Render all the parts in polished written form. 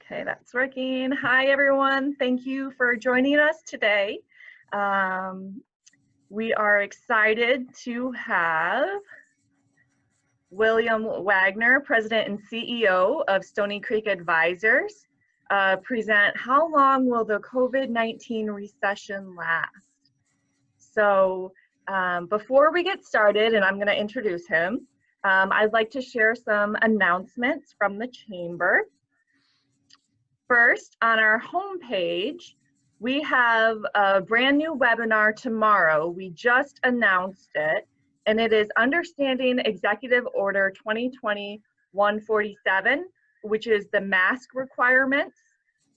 Okay, that's working. Hi, everyone. Thank you for joining us today. We are excited to have William Waggoner, President and CEO of Stoney Creek Advisors, present How Long Will the COVID-19 Recession Last? So before we get started, and I'm going to introduce him, I'd like to share some announcements from the Chamber. First, on our homepage, we have a brand new webinar tomorrow. We just announced it, and it is Understanding Executive Order 2020-147, which is the mask requirements.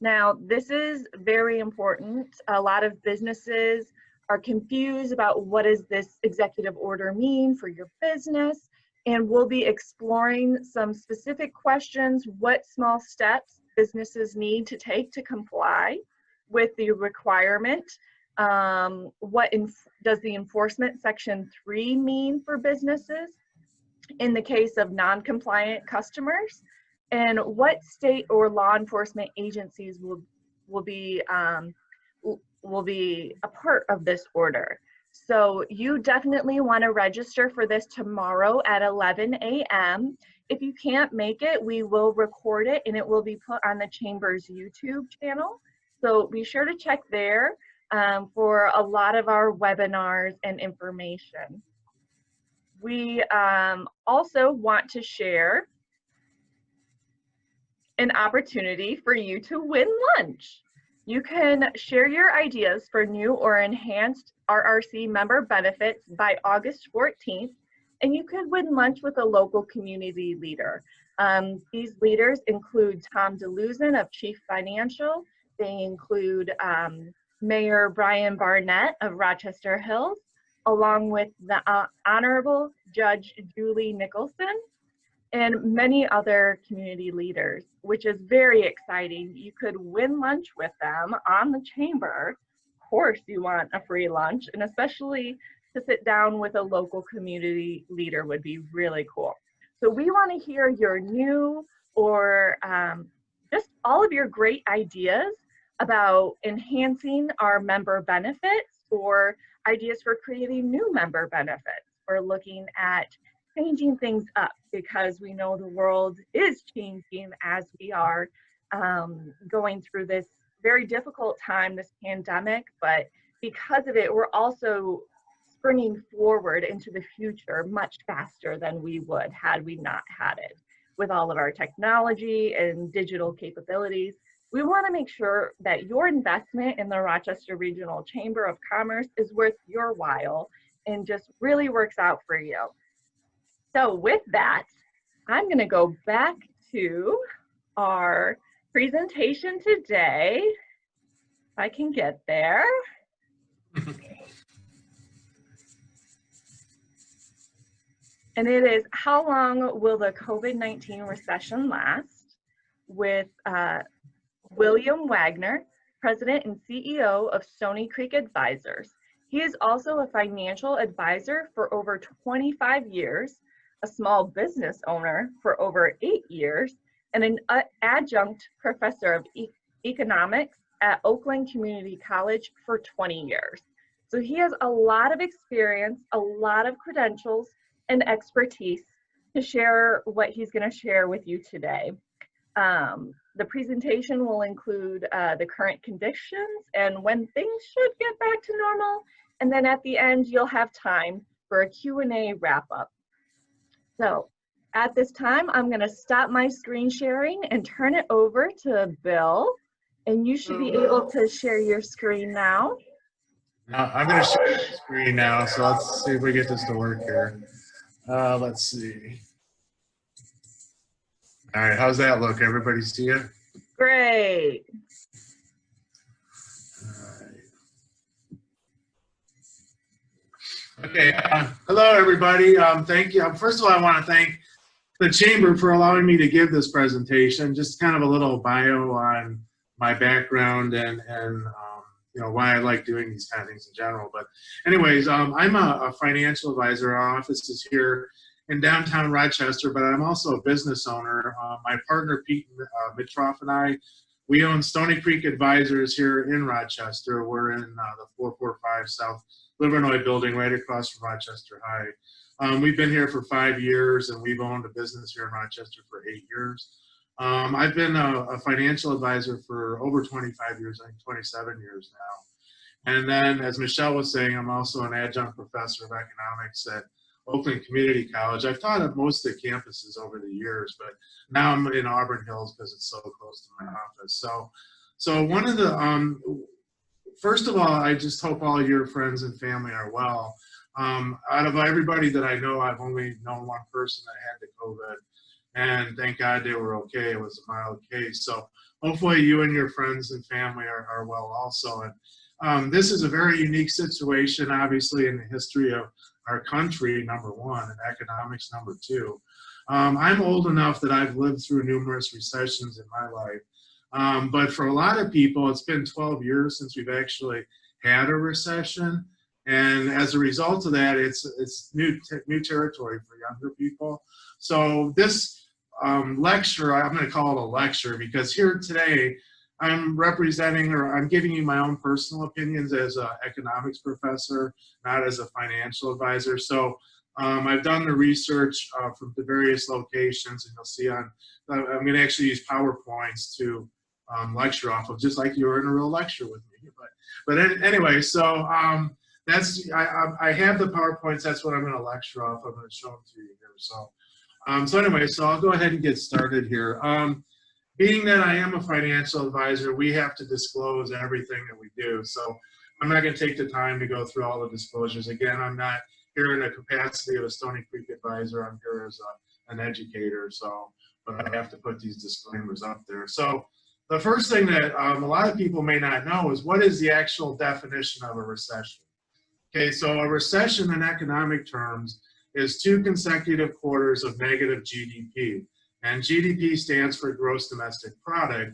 Now, this is very important. A lot of businesses are confused about what does this executive order mean for your business, and we'll be exploring some specific questions, what small steps businesses need to take to comply with the requirement. What does the enforcement section 3 mean for businesses in the case of non-compliant customers? And what state or law enforcement agencies will be a part of this order? So you definitely want to register for this tomorrow at 11 a.m. If you can't make it, we will record it and it will be put on the Chamber's YouTube channel. So be sure to check there for a lot of our webinars and information. We also want to share an opportunity for you to win lunch. You can share your ideas for new or enhanced RRC member benefits by August 14th, and you could win lunch with a local community leader. These leaders include Tom DeLuzin of Chief Financial. They include Mayor Brian Barnett of Rochester Hills, along with the Honorable Judge Julie Nicholson, and many other community leaders, which is very exciting. You could win lunch with them on the Chamber. Of course, you want a free lunch, and especially to sit down with a local community leader would be really cool. So we want to hear your new or just all of your great ideas about enhancing our member benefits or ideas for creating new member benefits or looking at changing things up, because we know the world is changing as we are going through this very difficult time, this pandemic, but because of it, we're also springing forward into the future much faster than we would had we not had it. With all of our technology and digital capabilities, we want to make sure that your investment in the Rochester Regional Chamber of Commerce is worth your while and just really works out for you. So with that, I'm going to go back to our presentation today, if I can get there. And it is How Long Will the COVID-19 Recession Last? With William Waggoner, President and CEO of Stoney Creek Advisors. He is also a financial advisor for over 25 years, a small business owner for over 8 years, and an adjunct professor of economics at Oakland Community College for 20 years. So he has a lot of experience, a lot of credentials, and expertise to share what he's going to share with you today. The presentation will include the current conditions and when things should get back to normal, and then at the end you'll have time for a Q&A wrap-up. So at this time, I'm going to stop my screen sharing and turn it over to Bill, and you should be able to share your screen now. I'm going to share the screen now, so let's see if we get this to work here. Let's see. All right, how's that look? Everybody see it? Great. Okay, hello everybody. Thank you. First of all, I want to thank the Chamber for allowing me to give this presentation. Just kind of a little bio on my background and you know, why I like doing these kind of things in general. But anyways, I'm a financial advisor. Our office is here in downtown Rochester, but I'm also a business owner. My partner, Pete Mitroff, and I, we own Stoney Creek Advisors here in Rochester. We're in the 445 South Livernois building right across from Rochester High. We've been here for 5 years, and we've owned a business here in Rochester for 8 years. I've been a financial advisor for over 25 years, I think 27 years now. And then, as Michelle was saying, I'm also an adjunct professor of economics at Oakland Community College. I've taught at most of the campuses over the years, but now I'm in Auburn Hills because it's so close to my office. So one of the, first of all, I just hope all your friends and family are well. Out of everybody that I know, I've only known one person that had the COVID, and thank God they were okay. It was a mild case. So hopefully you and your friends and family are well also. And this is a very unique situation, obviously, in the history of our country, number one, and economics, number two. I'm old enough that I've lived through numerous recessions in my life. But for a lot of people, it's been 12 years since we've actually had a recession. And as a result of that, it's new territory for younger people. So this lecture, I'm going to call it a lecture, because here today, I'm representing, or I'm giving you my own personal opinions as an economics professor, not as a financial advisor. So I've done the research from the various locations, and you'll see I'm going to actually use PowerPoints to lecture off of, just like you were in a real lecture with me. But anyway, so that's, I have the PowerPoints. That's what I'm going to lecture off. I'm going to show them to you here. So anyway, so I'll go ahead and get started here. Being that I am a financial advisor, we have to disclose everything that we do. So I'm not going to take the time to go through all the disclosures. Again, I'm not here in the capacity of a Stoney Creek advisor. I'm here as an educator. So, but I have to put these disclaimers up there. So the first thing that a lot of people may not know is, what is the actual definition of a recession? Okay, so a recession in economic terms is 2 consecutive quarters of negative GDP. And GDP stands for gross domestic product,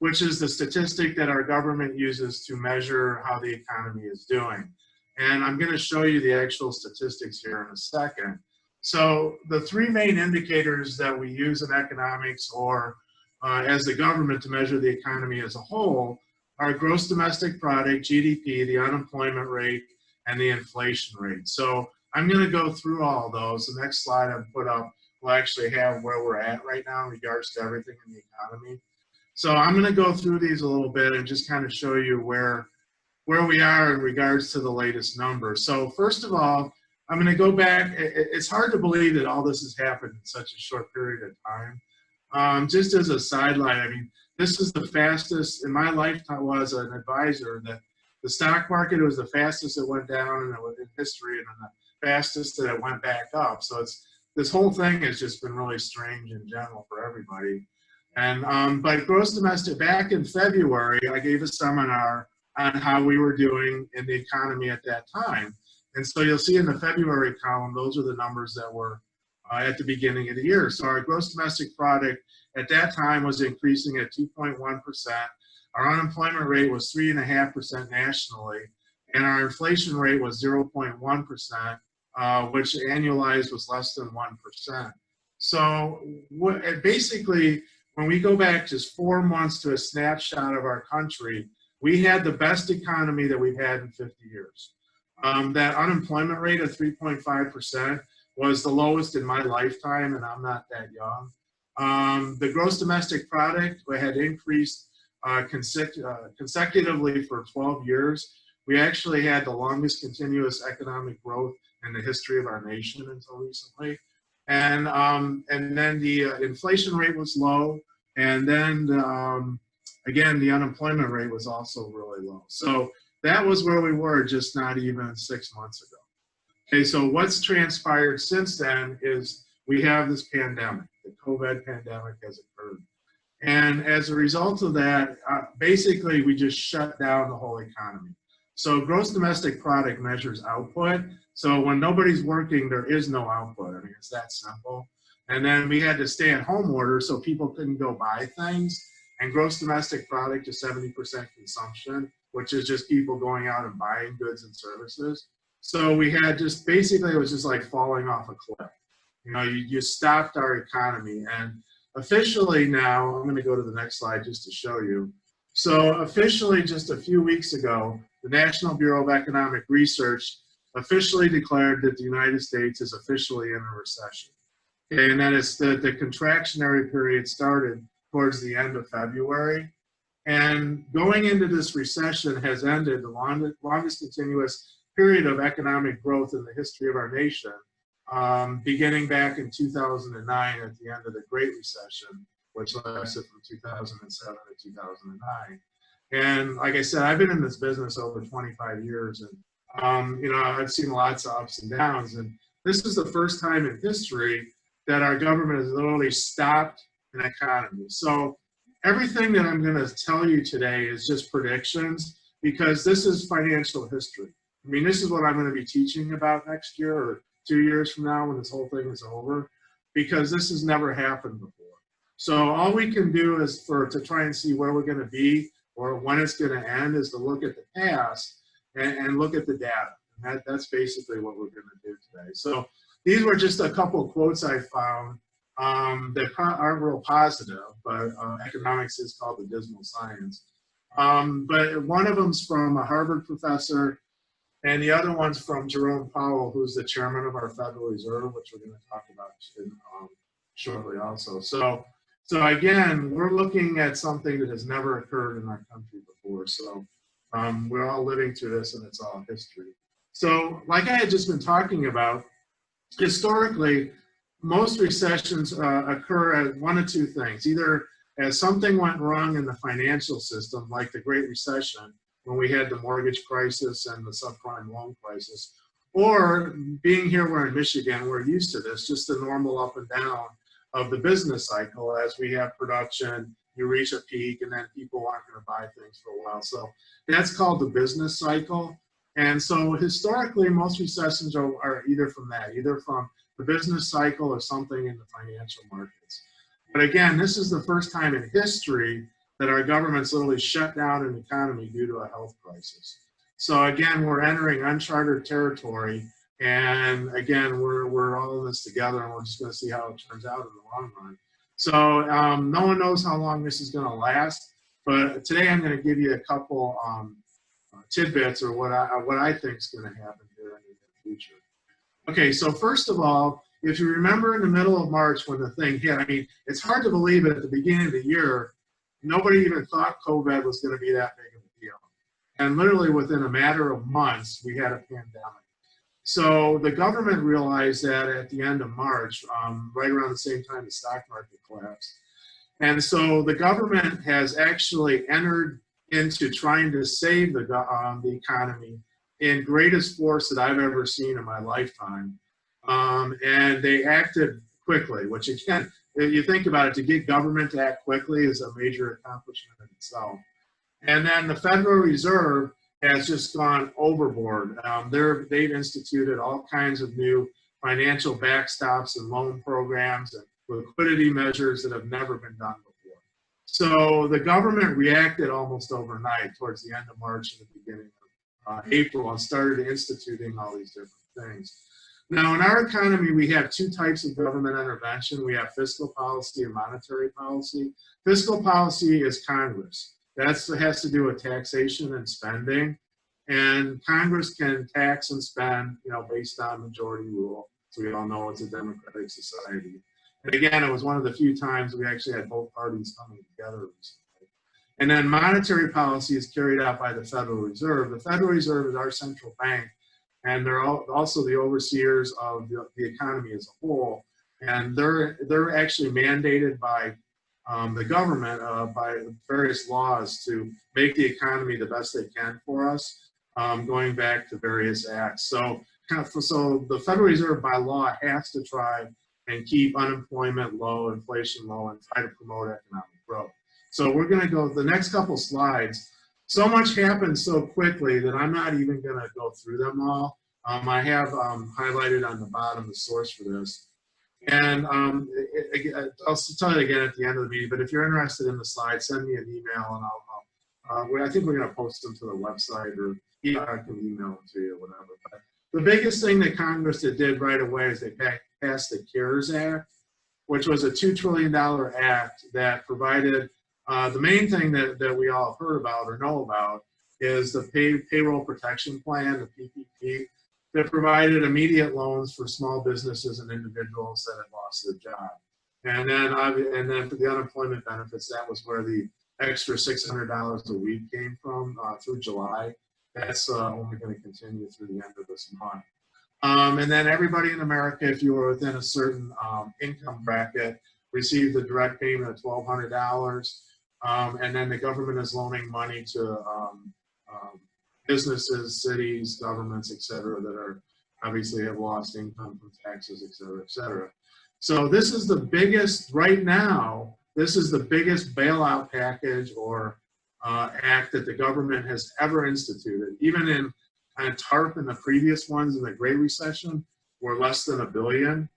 which is the statistic that our government uses to measure how the economy is doing. And I'm going to show you the actual statistics here in a second. So the 3 main indicators that we use in economics, or as the government, to measure the economy as a whole, are gross domestic product, GDP, the unemployment rate, and the inflation rate. So I'm going to go through all those. The next slide I've put up will actually have where we're at right now in regards to everything in the economy. So I'm going to go through these a little bit and just kind of show you where we are in regards to the latest numbers. So first of all, I'm going to go back. It's hard to believe that all this has happened in such a short period of time. Just as a sideline, I mean, this is the fastest in my lifetime as an advisor, that the stock market was the fastest it went down in history, and the fastest that it went back up. So this whole thing has just been really strange in general for everybody. And but gross domestic, back in February, I gave a seminar on how we were doing in the economy at that time. And so you'll see in the February column, those are the numbers that were at the beginning of the year. So our gross domestic product at that time was increasing at 2.1%. Our unemployment rate was 3.5% nationally, and our inflation rate was 0.1%. Which annualized was less than 1%. So basically, when we go back just 4 months to a snapshot of our country, we had the best economy that we've had in 50 years. That unemployment rate of 3.5% was the lowest in my lifetime, and I'm not that young. The gross domestic product had increased consecutively for 12 years. We actually had the longest continuous economic growth in the history of our nation until recently. And then the inflation rate was low, and then again, the unemployment rate was also really low. So that was where we were just not even 6 months ago. Okay, so what's transpired since then is we have this pandemic. The COVID pandemic has occurred. And as a result of that, basically we just shut down the whole economy. So gross domestic product measures output. So when nobody's working, there is no output. I mean, it's that simple. And then we had to stay at home order, so people couldn't go buy things. And gross domestic product is 70% consumption, which is just people going out and buying goods and services. So we had just, basically it was just like falling off a cliff. You stopped our economy. And officially now, I'm going to go to the next slide just to show you. So officially, just a few weeks ago, the National Bureau of Economic Research officially declared that the United States is officially in a recession. And that is the contractionary period started towards the end of February. And going into this recession has ended the longest continuous period of economic growth in the history of our nation, beginning back in 2009 at the end of the Great Recession, which lasted from 2007 to 2009. And like I said, I've been in this business over 25 years, and I've seen lots of ups and downs. And this is the first time in history that our government has literally stopped an economy. So everything that I'm going to tell you today is just predictions, because this is financial history. I mean, this is what I'm going to be teaching about next year or 2 years from now when this whole thing is over, because this has never happened before. So all we can do is to try and see where we're going to be or when it's going to end is to look at the past and look at the data. And that's basically what we're going to do today. So these were just a couple of quotes I found that aren't real positive, but economics is called the dismal science. But one of them's from a Harvard professor, and the other one's from Jerome Powell, who's the chairman of our Federal Reserve, which we're going to talk about shortly also. So again, we're looking at something that has never occurred in our country before. So we're all living through this, and it's all history. So like I had just been talking about, historically, most recessions occur as one of two things. Either as something went wrong in the financial system, like the Great Recession, when we had the mortgage crisis and the subprime loan crisis, or being here, we're in Michigan, we're used to this, just the normal up and down of the business cycle. As we have production, you reach a peak, and then people aren't going to buy things for a while. So that's called the business cycle. And so historically, most recessions are either from that, either from the business cycle or something in the financial markets. But again, this is the first time in history that our government's literally shut down an economy due to a health crisis. So again, we're entering uncharted territory, and again, we're all in this together, and we're just going to see how it turns out in the long run. So no one knows how long this is going to last, but today I'm going to give you a couple tidbits or what I think is going to happen here in the future. Okay, so first of all, if you remember in the middle of March when the thing hit, I mean, it's hard to believe it at the beginning of the year, nobody even thought COVID was going to be that big of a deal. And literally within a matter of months, we had a pandemic. So the government realized that at the end of March, right around the same time the stock market collapsed. And so the government has actually entered into trying to save the economy in greatest force that I've ever seen in my lifetime. And they acted quickly, which again, if you think about it, to get government to act quickly is a major accomplishment in itself. And then the Federal Reserve has just gone overboard. They've instituted all kinds of new financial backstops and loan programs and liquidity measures that have never been done before. So the government reacted almost overnight towards the end of March and the beginning of April and started instituting all these different things. Now, in our economy, we have two types of government intervention. We have fiscal policy and monetary policy. Fiscal policy is Congress. That has to do with taxation and spending. And Congress can tax and spend, based on majority rule. So we all know it's a democratic society. And again, it was one of the few times we actually had both parties coming together recently. And then monetary policy is carried out by the Federal Reserve. The Federal Reserve is our central bank, and they're also the overseers of the economy as a whole. And they're actually mandated by the government by various laws to make the economy the best they can for us, going back to various acts. So the Federal Reserve by law has to try and keep unemployment low, inflation low, and try to promote economic growth. So we're going to go the next couple slides. So much happened so quickly that I'm not even going to go through them all. I have highlighted on the bottom the source for this. And I'll tell you again at the end of the meeting, but if you're interested in the slides, send me an email, and I think we're going to post them to the website, or I can email them to you or whatever. But the biggest thing that Congress did right away is they passed the CARES Act, which was a $2 trillion act that provided, the main thing that we all heard about or know about is the Payroll Protection Plan, the PPP, that provided immediate loans for small businesses and individuals that had lost their job. And then for the unemployment benefits, that was where the extra $600 a week came from through July. That's only going to continue through the end of this month. And then everybody in America, if you were within a certain income bracket, received a direct payment of $1,200. And then the government is loaning money to businesses, cities, governments, et cetera, that are obviously have lost income from taxes, et cetera, et cetera. So this is the biggest, right now, this is the biggest bailout package or act that the government has ever instituted. Even in TARP and the previous ones in the Great Recession were less than $1 billion.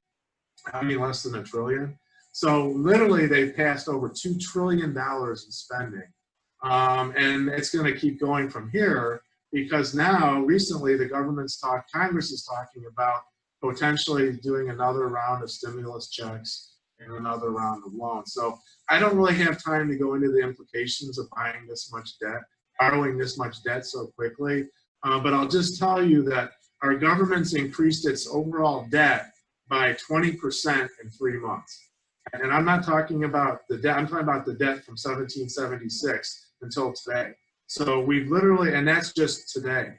I mean, less than $1 trillion. So literally they've passed over $2 trillion in spending. And it's going to keep going from here because now recently the Congress is talking about potentially doing another round of stimulus checks and another round of loans. So I don't really have time to go into the implications of buying this much debt, borrowing this much debt so quickly. But I'll just tell you that our government's increased its overall debt by 20% in 3 months. And I'm not talking about the debt, I'm talking about the debt from 1776 until today. So we've literally, and that's just today.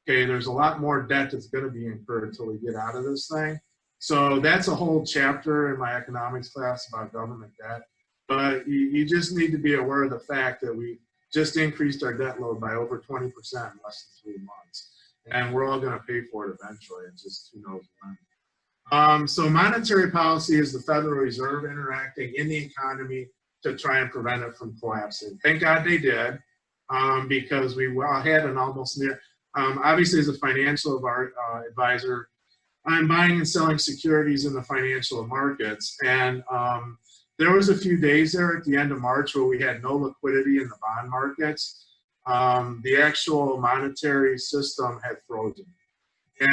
Okay, there's a lot more debt that's going to be incurred until we get out of this thing. So that's a whole chapter in my economics class about government debt. But you just need to be aware of the fact that we just increased our debt load by over 20% in less than 3 months. And we're all going to pay for it eventually. It's just who knows when. So monetary policy is the Federal Reserve interacting in the economy to try and prevent it from collapsing. Thank God they did, because we had an almost near, obviously as a financial advisor, I'm buying and selling securities in the financial markets. And there was a few days there at the end of March where we had no liquidity in the bond markets. The actual monetary system had frozen.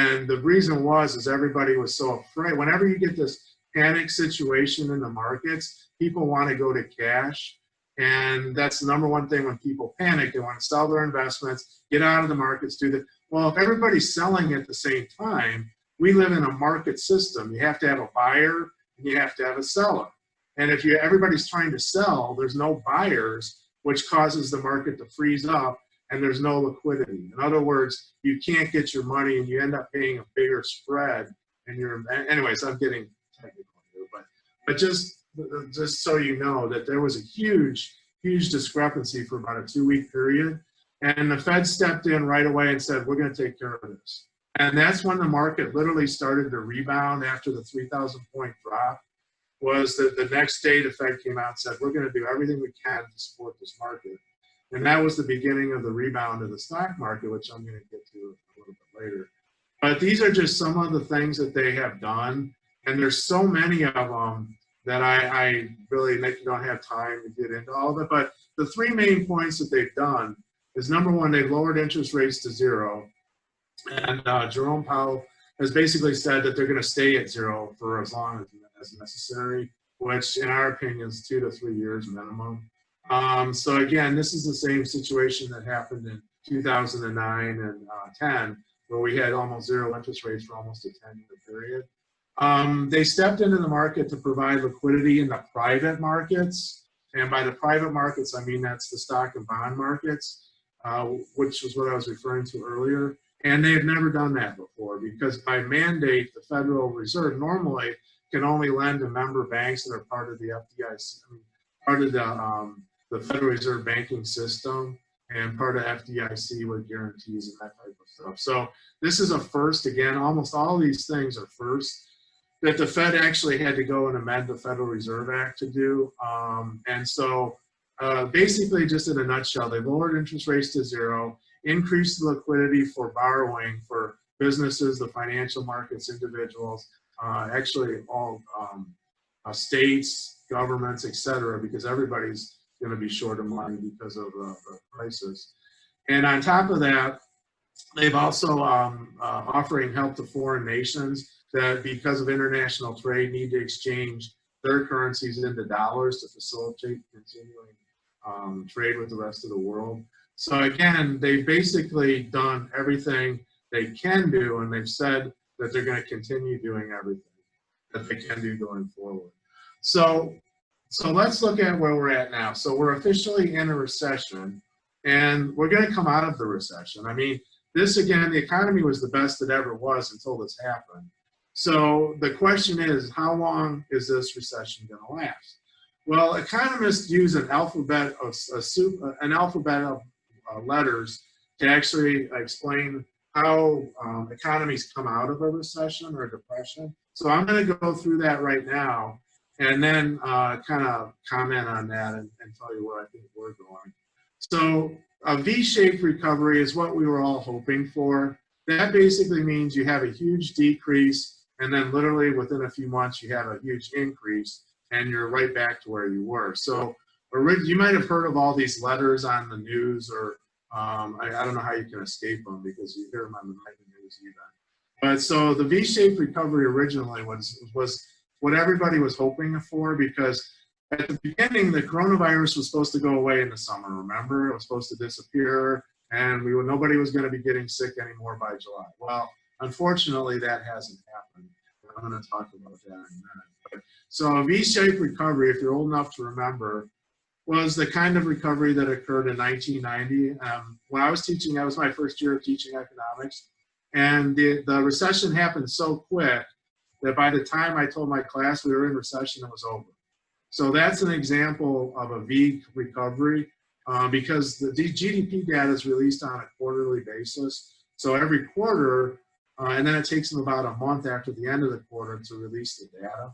And the reason is everybody was so afraid. Whenever you get this panic situation in the markets, people want to go to cash. And that's the number one thing when people panic. They want to sell their investments, get out of the markets, do that. Well, if everybody's selling at the same time, we live in a market system. You have to have a buyer and you have to have a seller. And if everybody's trying to sell, there's no buyers, which causes the market to freeze up and there's no liquidity. In other words, you can't get your money and you end up paying a bigger spread. And anyways, I'm getting technical here, but just so you know that there was a huge discrepancy for about a 2-week period. And the Fed stepped in right away and said, we're going to take care of this. And that's when the market literally started to rebound after the 3,000 point drop. Was that the next day the Fed came out and said, we're going to do everything we can to support this market. And that was the beginning of the rebound of the stock market, which I'm going to get to a little bit later. But these are just some of the things that they have done. And there's so many of them that I really don't have time to get into all of it. But the 3 main points that they've done is, number one, they've lowered interest rates to 0. And Jerome Powell has basically said that they're going to stay at 0 for as long as necessary, which in our opinion is 2 to 3 years minimum. So again, this is the same situation that happened in 2009 and 10, where we had almost 0 interest rates for almost a 10-year period. They stepped into the market to provide liquidity in the private markets. And by the private markets, I mean that's the stock and bond markets, which was what I was referring to earlier. And they have never done that before because by mandate, the Federal Reserve normally can only lend to member banks that are part of the FDIC, part of the Federal Reserve banking system and part of FDIC with guarantees and that type of stuff. So this is a first. Again, almost all these things are first that the Fed actually had to go and amend the Federal Reserve Act to do. And so basically, just in a nutshell, they lowered interest rates to 0, increased the liquidity for borrowing for businesses, the financial markets, individuals, actually all states, governments, et cetera, because everybody's going to be short of money because of the crisis. And on top of that, they've also offering help to foreign nations that because of international trade need to exchange their currencies into dollars to facilitate continuing trade with the rest of the world. So again, they've basically done everything they can do, and they've said that they're going to continue doing everything that they can do going forward. So let's look at where we're at now. So we're officially in a recession, and we're going to come out of the recession. I mean, this again, the economy was the best it ever was until this happened. So the question is, how long is this recession going to last? Well, economists use an alphabet of letters to actually explain how economies come out of a recession or a depression. So I'm going to go through that right now, and then kind of comment on that and tell you where I think we're going. So a V-shaped recovery is what we were all hoping for. That basically means you have a huge decrease, and then literally within a few months you have a huge increase, and you're right back to where you were. So you might have heard of all these letters on the news, or I don't know how you can escape them because you hear them on the nightly news even. But so the V-shaped recovery originally was what everybody was hoping for, because at the beginning the coronavirus was supposed to go away in the summer. Remember, it was supposed to disappear, and nobody was going to be getting sick anymore by July. Well, unfortunately, that hasn't happened. I'm going to talk about that in a minute. So a V-shaped recovery, if you're old enough to remember, was the kind of recovery that occurred in 1990. When I was teaching, that was my first year of teaching economics, and the recession happened so quick that by the time I told my class we were in recession, it was over. So that's an example of a V recovery, because the GDP data is released on a quarterly basis. So every quarter, and then it takes them about a month after the end of the quarter to release the data.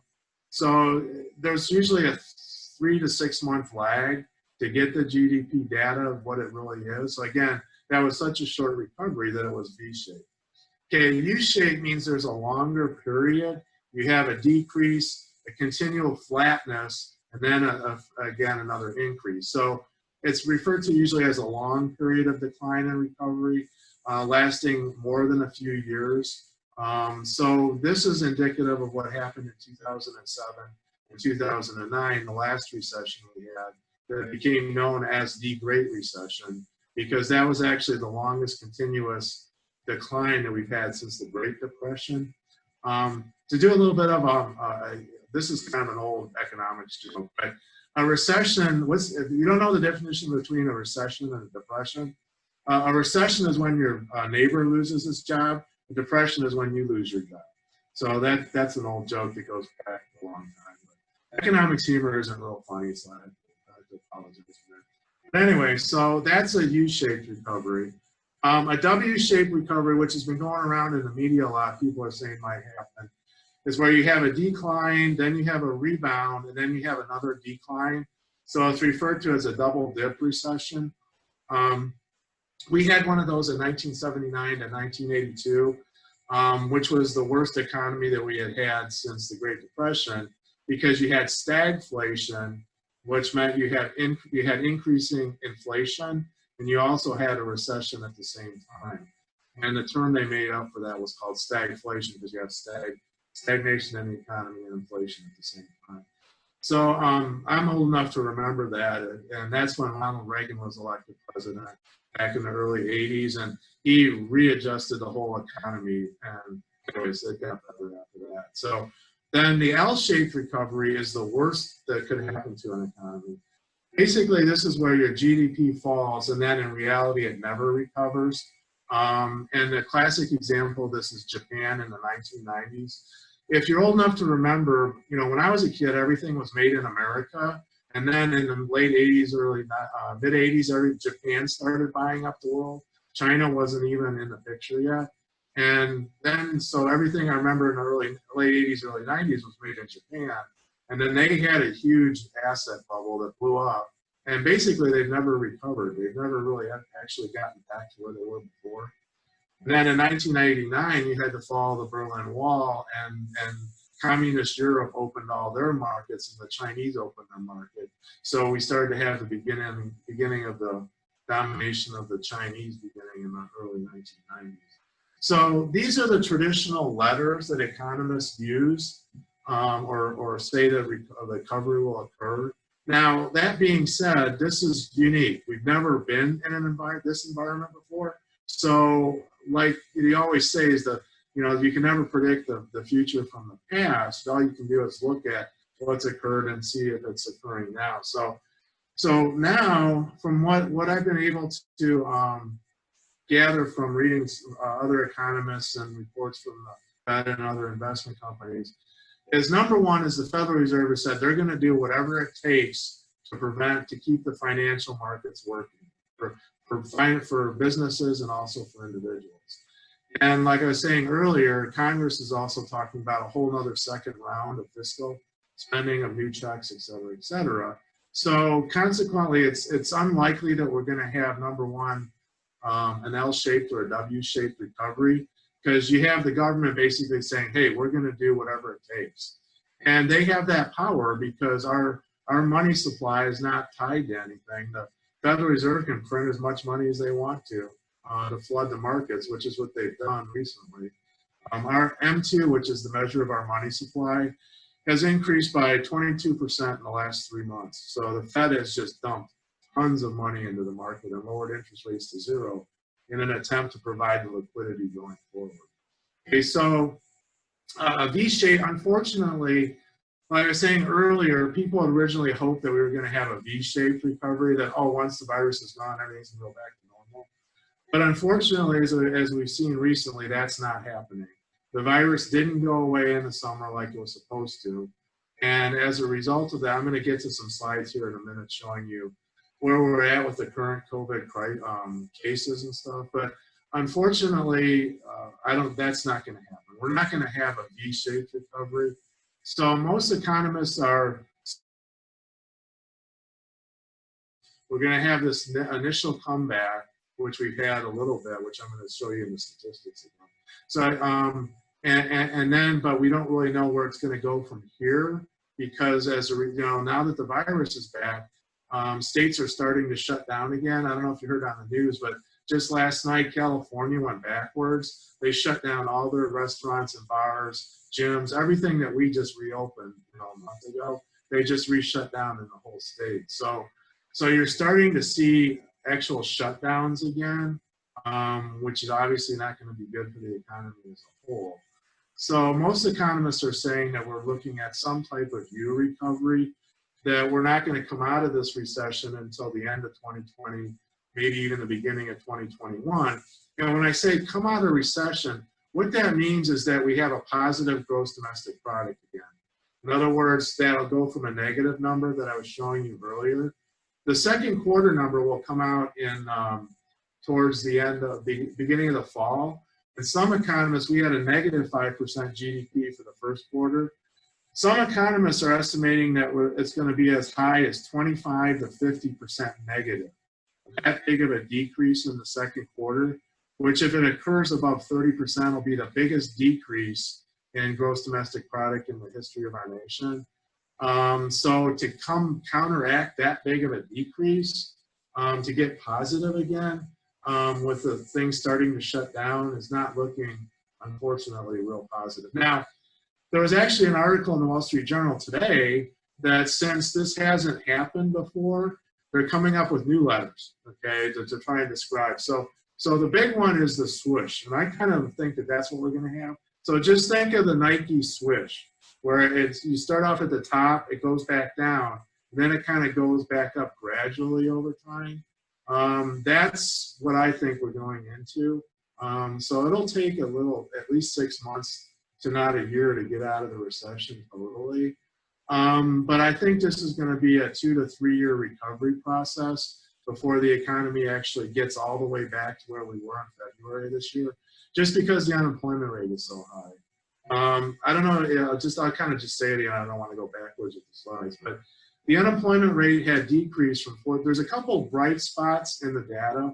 So there's usually a 3 to 6 month lag to get the GDP data of what it really is. So again, that was such a short recovery that it was V-shaped. Okay, U-shaped means there's a longer period. You have a decrease, a continual flatness, and then again another increase. So it's referred to usually as a long period of decline and recovery, lasting more than a few years. So this is indicative of what happened in 2007 and 2009, the last recession we had, that became known as the Great Recession, because that was actually the longest continuous decline that we've had since the Great Depression. To do a little bit of this is kind of an old economics joke, but a recession, if you don't know the definition between a recession and a depression, a recession is when your neighbor loses his job. A depression is when you lose your job. So that's an old joke that goes back a long time. But economics humor isn't real funny, so I apologize for that. But anyway, so that's a U-shaped recovery. A W-shaped recovery, which has been going around in the media a lot, people are saying might happen, is where you have a decline, then you have a rebound, and then you have another decline. So it's referred to as a double dip recession. We had one of those in 1979 to 1982, which was the worst economy that we had had since the Great Depression, because you had stagflation, which meant you had increasing inflation, and you also had a recession at the same time. And the term they made up for that was called stagflation, because you have stagnation in the economy and inflation at the same time. So I'm old enough to remember that, and that's when Ronald Reagan was elected president back in the early 80s, and he readjusted the whole economy, and anyways, it got better after that. So then the L-shaped recovery is the worst that could happen to an economy. Basically, this is where your GDP falls, and then in reality, it never recovers. And the classic example of this is Japan in the 1990s. If you're old enough to remember, when I was a kid, everything was made in America. And then in the late 80s, mid 80s, Japan started buying up the world. China wasn't even in the picture yet. And then, so everything I remember in the late 80s, early 90s was made in Japan. And then they had a huge asset bubble that blew up. And basically, they've never recovered. They've never really actually gotten back to where they were before. And then in 1989, you had to fall the Berlin Wall, and communist Europe opened all their markets, and the Chinese opened their market. So we started to have the beginning of the domination of the Chinese beginning in the early 1990s. So these are the traditional letters that economists use or say that recovery will occur. Now, that being said, this is unique. We've never been in this environment before. So like you always say is that, you can never predict the future from the past. All you can do is look at what's occurred and see if it's occurring now. So now, from what I've been able to gather from reading other economists and reports from the Fed and other investment companies, is number one is the Federal Reserve has said they're going to do whatever it takes to keep the financial markets working for businesses and also for individuals. And like I was saying earlier, Congress is also talking about a whole other second round of fiscal spending, of new checks, et cetera, et cetera. So consequently, it's unlikely that we're going to have, number one, an L-shaped or a W-shaped recovery, because you have the government basically saying, hey, we're going to do whatever it takes. And they have that power because our money supply is not tied to anything. The Federal Reserve can print as much money as they want to flood the markets, which is what they've done recently. Our M2, which is the measure of our money supply, has increased by 22% in the last 3 months. So the Fed has just dumped tons of money into the market and lowered interest rates to zero in an attempt to provide the liquidity going forward. Okay, so a V-shape, unfortunately, like I was saying earlier, people had originally hoped that we were going to have a V-shaped recovery, that, once the virus is gone, everything's going to go back to normal. But unfortunately, as we've seen recently, that's not happening. The virus didn't go away in the summer like it was supposed to. And as a result of that, I'm going to get to some slides here in a minute showing you where we're at with the current COVID cases and stuff. But unfortunately, that's not going to happen. We're not going to have a V-shaped recovery. So most economists we're going to have this initial comeback, which we've had a little bit, which I'm going to show you in the statistics again. So, but we don't really know where it's going to go from here, because now that the virus is back, states are starting to shut down again. I don't know if you heard on the news, but just last night, California went backwards. They shut down all their restaurants and bars, gyms, everything that we just reopened a month ago. They just re-shut down in the whole state. So you're starting to see actual shutdowns again, which is obviously not going to be good for the economy as a whole. So most economists are saying that we're looking at some type of U recovery, that we're not going to come out of this recession until the end of 2020, maybe even the beginning of 2021. And when I say come out of recession, what that means is that we have a positive gross domestic product again. In other words, that'll go from a negative number that I was showing you earlier. The second quarter number will come out in towards the end of the beginning of the fall. And some economists, we had a negative 5% GDP for the first quarter. Some economists are estimating that it's going to be as high as 25 to 50% negative. That big of a decrease in the second quarter, which if it occurs above 30% will be the biggest decrease in gross domestic product in the history of our nation. So to counteract that big of a decrease, to get positive again, with the things starting to shut down, is not looking, unfortunately, real positive. Now, there was actually an article in the Wall Street Journal today that since this hasn't happened before, they're coming up with new letters, okay, to try and describe. So the big one is the swoosh, and I kind of think that that's what we're going to have. So just think of the Nike swoosh, where you start off at the top, it goes back down, and then it kind of goes back up gradually over time. That's what I think we're going into. So it'll take at least 6 months to not a year to get out of the recession totally. But I think this is going to be a 2 to 3 year recovery process before the economy actually gets all the way back to where we were in February this year, just because the unemployment rate is so high. I don't know, I'll kind of just say it again, I don't want to go backwards with the slides, but the unemployment rate had decreased there's a couple bright spots in the data.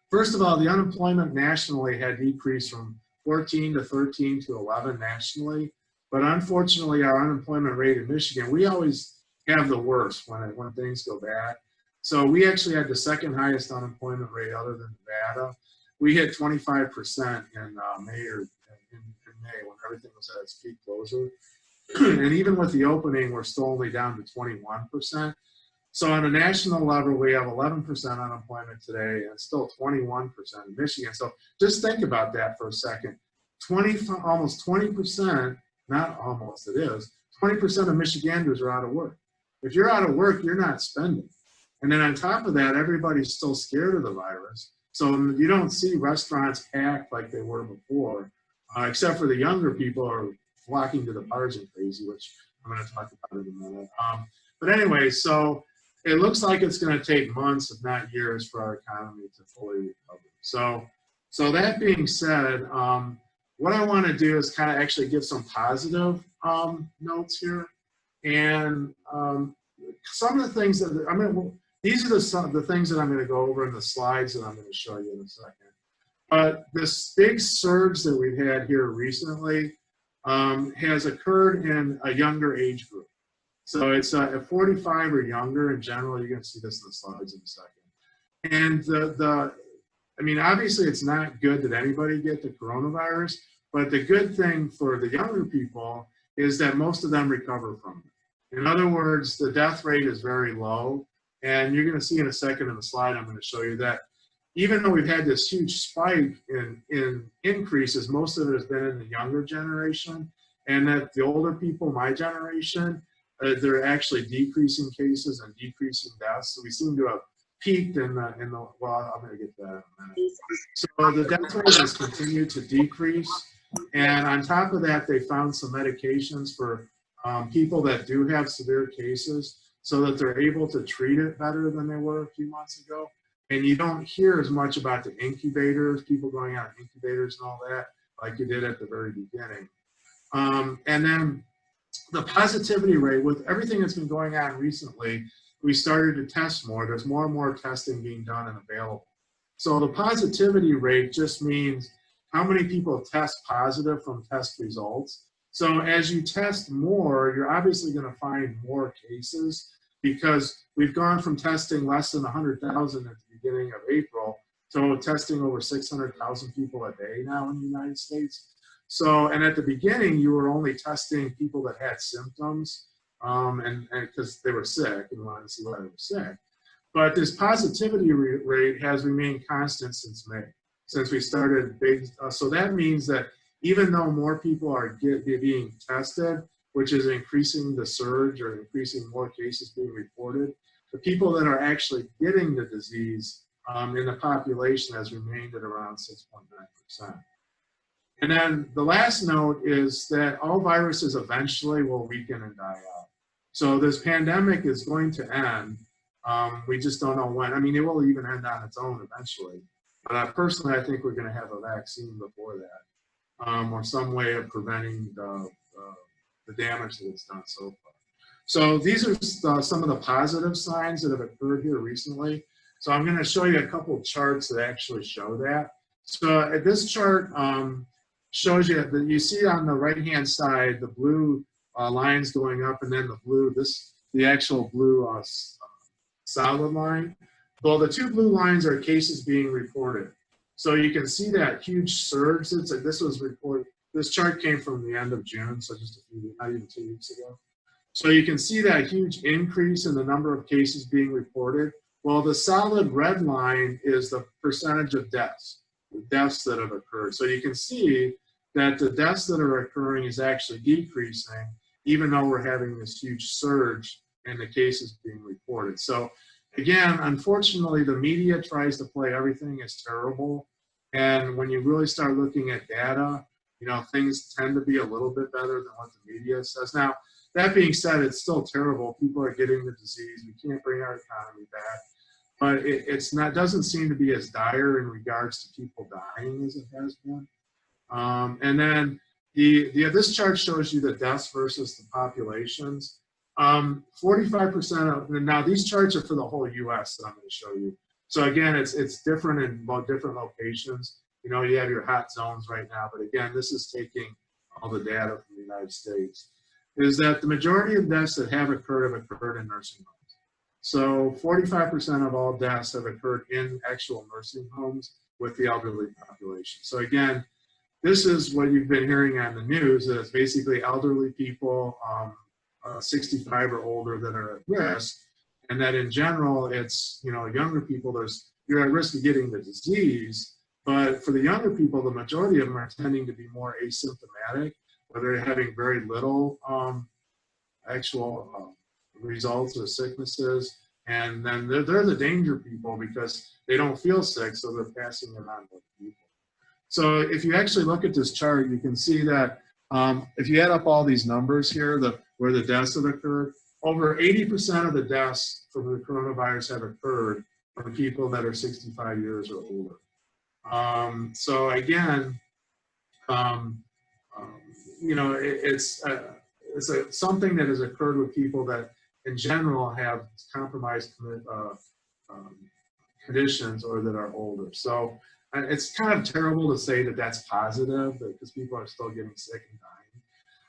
First of all, the unemployment nationally had decreased from 14 to 13 to 11 nationally. But unfortunately, our unemployment rate in Michigan, we always have the worst when things go bad. So we actually had the second highest unemployment rate other than Nevada. we hit 25% in May or in May when everything was at its peak closure. And even with the opening, we're still only down to 21%. So on a national level, we have 11% unemployment today and still 21% in Michigan. So just think about that for a second. Almost 20%, not almost, it is, 20% of Michiganders are out of work. If you're out of work, you're not spending. And then on top of that, everybody's still scared of the virus. So you don't see restaurants packed like they were before, except for the younger people are flocking to the bars and crazy, which I'm going to talk about in a minute. But anyway, so it looks like it's going to take months, if not years, for our economy to fully recover. So that being said, what I want to do is kind of actually give some positive notes here. And some of the things that these are the things that I'm going to go over in the slides that I'm going to show you in a second. But this big surge that we've had here recently has occurred in a younger age group. So it's at 45 or younger in general. You're going to see this in the slides in a second. And I mean, obviously it's not good that anybody get the coronavirus, but the good thing for the younger people is that most of them recover from it. In other words, the death rate is very low. And you're going to see in a second in the slide, I'm going to show you that even though we've had this huge spike in increases, most of it has been in the younger generation. And that the older people, my generation, they're actually decreasing cases and decreasing deaths. So we seem to have peaked in the well, I'm going to get to that in a minute. So the death rate has continued to decrease. And on top of that, they found some medications for people that do have severe cases so that they're able to treat it better than they were a few months ago. And you don't hear as much about the incubators, people going on incubators and all that, like you did at the very beginning. And then the positivity rate, with everything that's been going on recently, we started to test more. There's more and more testing being done and available. So the positivity rate just means how many people test positive from test results. So as you test more, you're obviously going to find more cases because we've gone from testing less than 100,000 at the beginning of April to testing over 600,000 people a day now in the United States. So, and at the beginning, you were only testing people that had symptoms and because they were sick and wanted to see why they were sick. But this positivity rate has remained constant since May, since we started big. So that means that even though more people are being tested, which is increasing the surge or increasing more cases being reported, the people that are actually getting the disease in the population has remained at around 6.9%. And then the last note is that all viruses eventually will weaken and die out. So this pandemic is going to end. We just don't know when. I mean, it will even end on its own eventually. But personally, I think we're going to have a vaccine before that, or some way of preventing the damage that it's done so far. So these are some of the positive signs that have occurred here recently. So I'm going to show you a couple of charts that actually show that. So this chart shows you that you see on the right-hand side the blue lines going up, and then the blue, the actual blue solid line. Well, the two blue lines are cases being reported. So you can see that huge surge. This chart came from the end of June, so just not even 2 weeks ago. So you can see that huge increase in the number of cases being reported. Well, the solid red line is the percentage of deaths, the deaths that have occurred. So you can see that the deaths that are occurring is actually decreasing, even though we're having this huge surge in the cases being reported. So again, unfortunately, the media tries to play everything as terrible. And when you really start looking at data, you know, things tend to be a little bit better than what the media says. Now, that being said, it's still terrible. People are getting the disease. We can't bring our economy back. But it's not, doesn't seem to be as dire in regards to people dying as it has been. And then this chart shows you the deaths versus the populations. 45% of, now these charts are for the whole US that I'm going to show you. So again, it's different in different locations. You know, you have your hot zones right now, but again, this is taking all the data from the United States. Is that the majority of deaths that have occurred in nursing homes. So 45% of all deaths have occurred in actual nursing homes, with the elderly population. So again, this is what you've been hearing on the news, that it's basically elderly people 65 or older that are at risk, and that in general, it's, you know, younger people, you're at risk of getting the disease, but for the younger people, the majority of them are tending to be more asymptomatic, where they're having very little actual results of sicknesses, and then they're the danger people because they don't feel sick, so they're passing it on to people. So if you actually look at this chart, you can see that if you add up all these numbers here, where the deaths have occurred, over 80% of the deaths from the coronavirus have occurred from people that are 65 years or older. So again, you know, it's something that has occurred with people that in general have compromised conditions or that are older. So it's kind of terrible to say that that's positive because people are still getting sick and dying.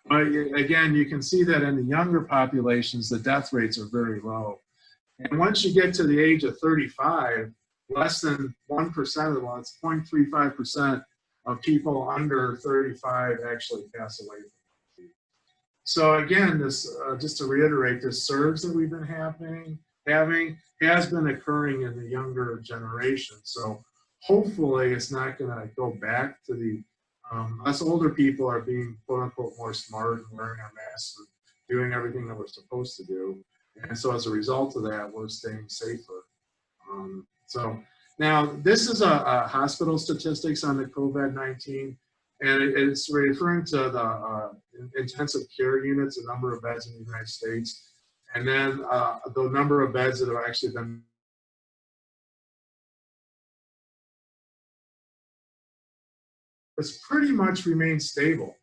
But again, you can see that in the younger populations, the death rates are very low. And once you get to the age of 35, less than 1% of, well, it's 0.35% of people under 35 actually pass away from disease. So again, this just to reiterate, this surge that we've been having has been occurring in the younger generation. So hopefully it's not going to go back to the us older people are being quote unquote more smart and wearing our masks and doing everything that we're supposed to do. And so as a result of that, we're staying safer. So now this is a hospital statistics on the COVID-19, and it's referring to the intensive care units, the number of beds in the United States, and then the number of beds that have actually been it's pretty much remained stable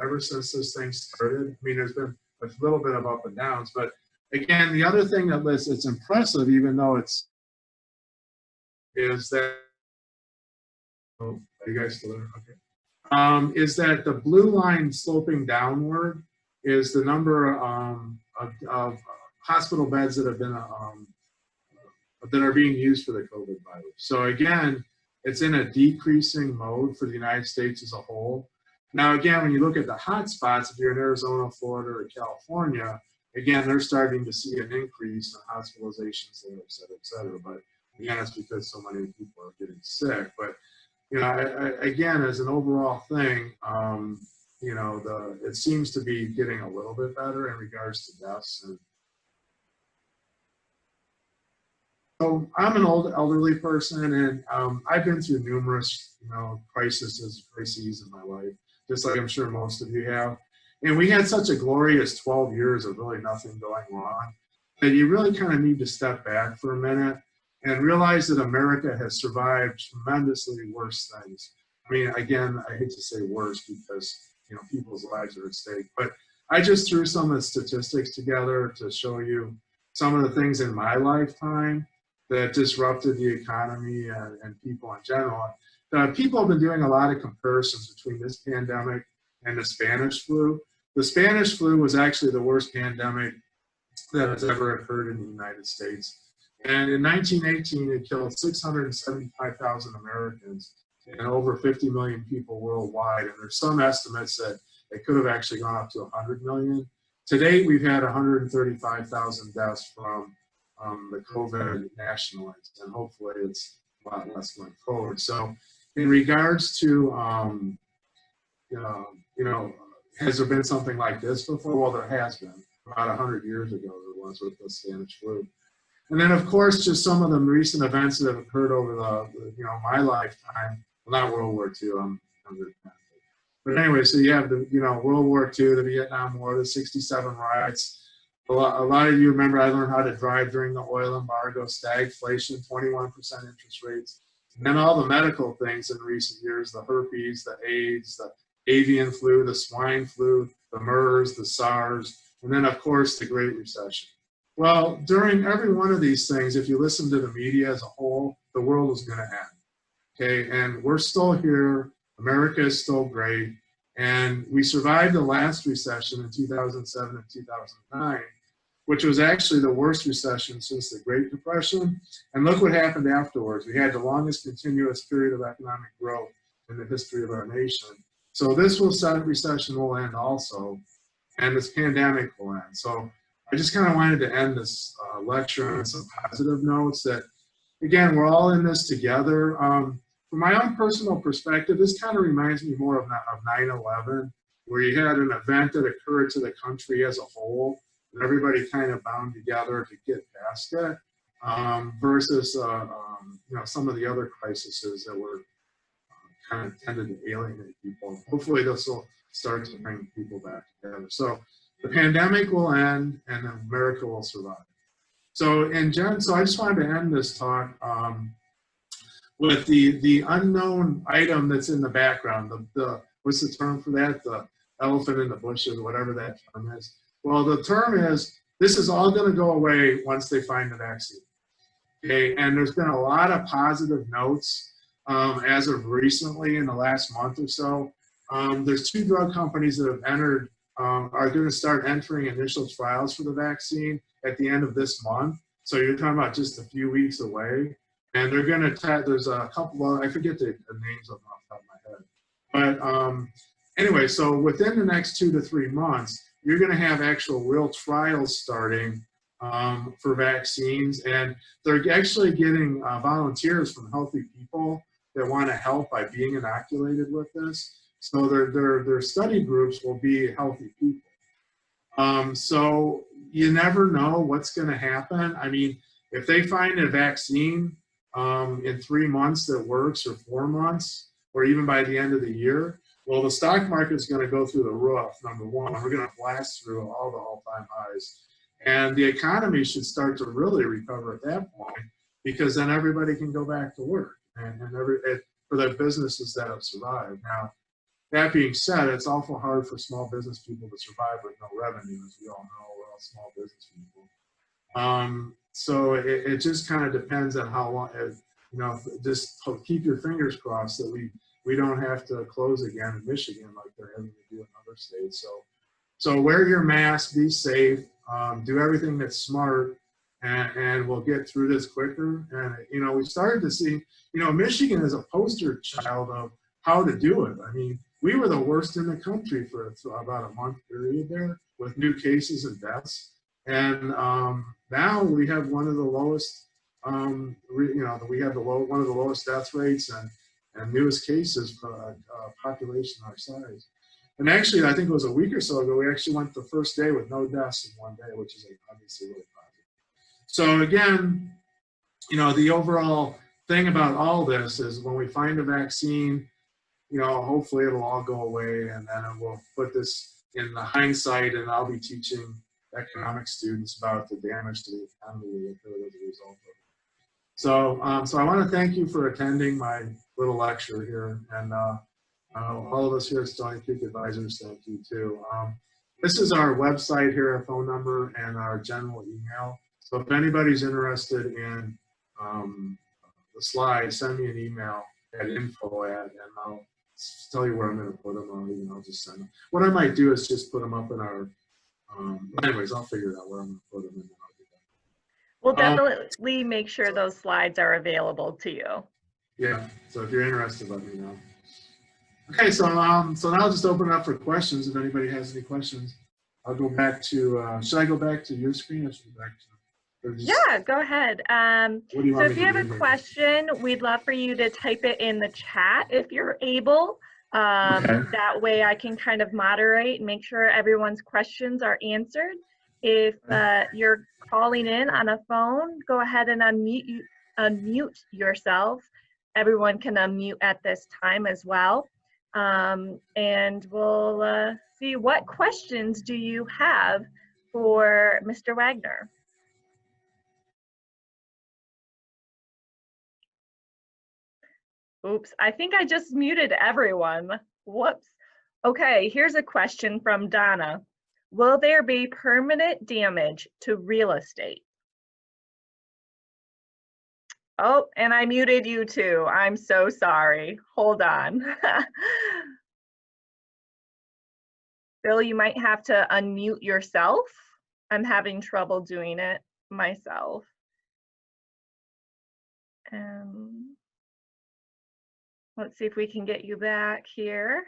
ever since this thing started. I mean, there's been a little bit of up and downs, but again, the other thing that it's impressive, even though is that, oh, are you guys still there? Okay. Is that the blue line sloping downward is the number of hospital beds that have been that are being used for the COVID virus. So again, it's in a decreasing mode for the United States as a whole. Now, again, when you look at the hot spots, if you're in Arizona, Florida, or California, again, they're starting to see an increase in hospitalizations there, et cetera. But again, it's because so many people are getting sick. But, you know, again, as an overall thing, you know, it seems to be getting a little bit better in regards to deaths. And so I'm an old elderly person, and I've been through numerous, you know, crises in my life, just like I'm sure most of you have. And we had such a glorious 12 years of really nothing going wrong that you really kind of need to step back for a minute and realize that America has survived tremendously worse things. I mean, again, I hate to say worse because, you know, people's lives are at stake, but I just threw some of the statistics together to show you some of the things in my lifetime that disrupted the economy and people in general. People have been doing a lot of comparisons between this pandemic and the Spanish flu. The Spanish flu was actually the worst pandemic that has ever occurred in the United States. And in 1918, it killed 675,000 Americans and over 50 million people worldwide. And there's some estimates that it could have actually gone up to 100 million. To date, we've had 135,000 deaths from the COVID nationally, and hopefully it's a lot less going forward. So in regards to, you know, has there been something like this before? Well, there has been. About 100 years ago, there was with the Spanish flu. And then, of course, just some of the recent events that have occurred over the you know, my lifetime. Well, not World War II. I'm good. But anyway, so you have the, you know, World War II, the Vietnam War, the '67 riots. A lot of you remember I learned how to drive during the oil embargo, stagflation, 21% interest rates, and then all the medical things in recent years, the herpes, the AIDS, the avian flu, the swine flu, the MERS, the SARS, and then, of course, the Great Recession. Well, during every one of these things, if you listen to the media as a whole, the world is going to end. Okay, and we're still here. America is still great. And we survived the last recession in 2007 and 2009 which was actually the worst recession since the Great Depression. And look what happened afterwards. We had the longest continuous period of economic growth in the history of our nation. So this recession will end also, and this pandemic will end. So I just kind of wanted to end this lecture on some positive notes that, again, we're all in this together. From my own personal perspective, this kind of reminds me more of 9/11, where you had an event that occurred to the country as a whole, and everybody kind of bound together to get past it, versus you know, some of the other crises that were kind of tended to alienate people. Hopefully this will start to bring people back together. So the pandemic will end and America will survive. So so I just wanted to end this talk with the unknown item that's in the background. What's the term for that? The elephant in the bushes, whatever that term is. Well, the term is, this is all going to go away once they find the vaccine. Okay, and there's been a lot of positive notes as of recently in the last month or so. There's 2 drug companies that have entered, are going to start entering initial trials for the vaccine at the end of this month. So you're talking about just a few weeks away. And they're going to test, there's a couple, I forget the names of them off the top of my head. But anyway, so within the next 2 to 3 months, you're going to have actual real trials starting for vaccines. And they're actually getting volunteers from healthy people that want to help by being inoculated with this. So their study groups will be healthy people. So you never know what's going to happen. I mean, if they find a vaccine in 3 months that works, or 4 months, or even by the end of the year, well, the stock market is going to go through the roof, number one. We're going to blast through all the all-time highs. And the economy should start to really recover at that point, because then everybody can go back to work and for the businesses that have survived. Now, that being said, it's awful hard for small business people to survive with no revenue, as we all know. We're all small business people. So it just kind of depends on how long, you know, just keep your fingers crossed that we don't have to close again in Michigan like they're having to do in other states. So wear your mask, be safe, do everything that's smart, and we'll get through this quicker. And, you know, we started to see, you know, Michigan is a poster child of how to do it. I mean, we were the worst in the country for about a month period there with new cases and deaths. And now we have one of the lowest, you know, we have one of the lowest death rates and newest cases for a population our size. And actually, I think it was a week or so ago, we actually went the first day with no deaths in one day, which is obviously really positive. So again, you know, the overall thing about all this is when we find a vaccine, you know, hopefully it'll all go away, and then we'll put this in the hindsight, and I'll be teaching economics students about the damage to the economy that occurred as a result of it. So I want to thank you for attending my little lecture here, and all of us here at Stoney Creek Advisors, thank you too. This is our website here, our phone number, and our general email. So if anybody's interested in the slides, send me an email at info@, and I'll tell you where I'm going to put them, or even I'll just send them. What I might do is just put them up in our, anyways, I'll figure out where I'm going to put them, and then I'll do that. We'll definitely make sure those slides are available to you. Yeah, so if you're interested, let me know. Okay, so now I'll just open it up for questions. If anybody has any questions, I'll go back to, should I go back to your screen, or should I go back to? Yeah, go ahead. So if you have a question, we'd love for you to type it in the chat if you're able. Okay. That way I can kind of moderate and make sure everyone's questions are answered. If you're calling in on a phone, go ahead and unmute yourself. Everyone can unmute at this time as well. And we'll see, what questions do you have for Mr. Waggoner? Oops, I think I just muted everyone. Whoops. Okay, here's a question from Donna. Will there be permanent damage to real estate? Oh, and I muted you too. I'm so sorry. Hold on. Bill, you might have to unmute yourself. I'm having trouble doing it myself. Let's see if we can get you back here.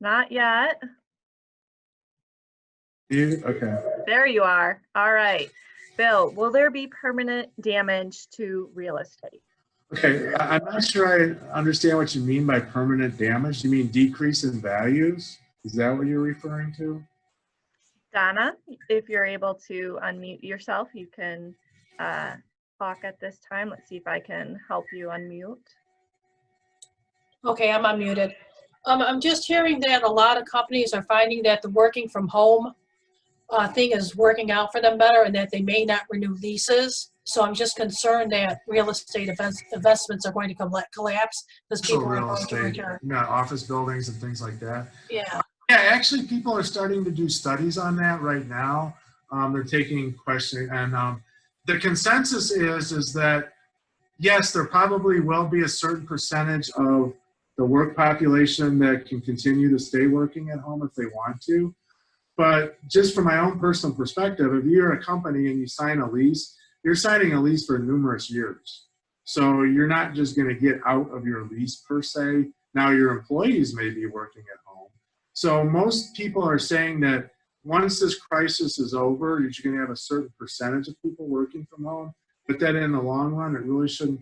Not yet. Okay. There you are. All right. Bill, will there be permanent damage to real estate? Okay, I'm not sure I understand what you mean by permanent damage. You mean decrease in values? Is that what you're referring to? Donna, if you're able to unmute yourself, you can talk at this time. Let's see if I can help you unmute. Okay, I'm unmuted. I'm just hearing that a lot of companies are finding that the working from home thing is working out for them better and that they may not renew leases. So I'm just concerned that real estate investments are going to collapse because people are going to return. Yeah, office buildings and things like that. Yeah. Yeah, actually, people are starting to do studies on that right now. They're taking questions, and the consensus is that yes, there probably will be a certain percentage of the work population that can continue to stay working at home if they want to. But just from my own personal perspective, if you're a company and you sign a lease, you're signing a lease for numerous years. So you're not just going to get out of your lease per se. Now your employees may be working at home. So most people are saying that once this crisis is over, you're going to have a certain percentage of people working from home, but that in the long run, it really shouldn't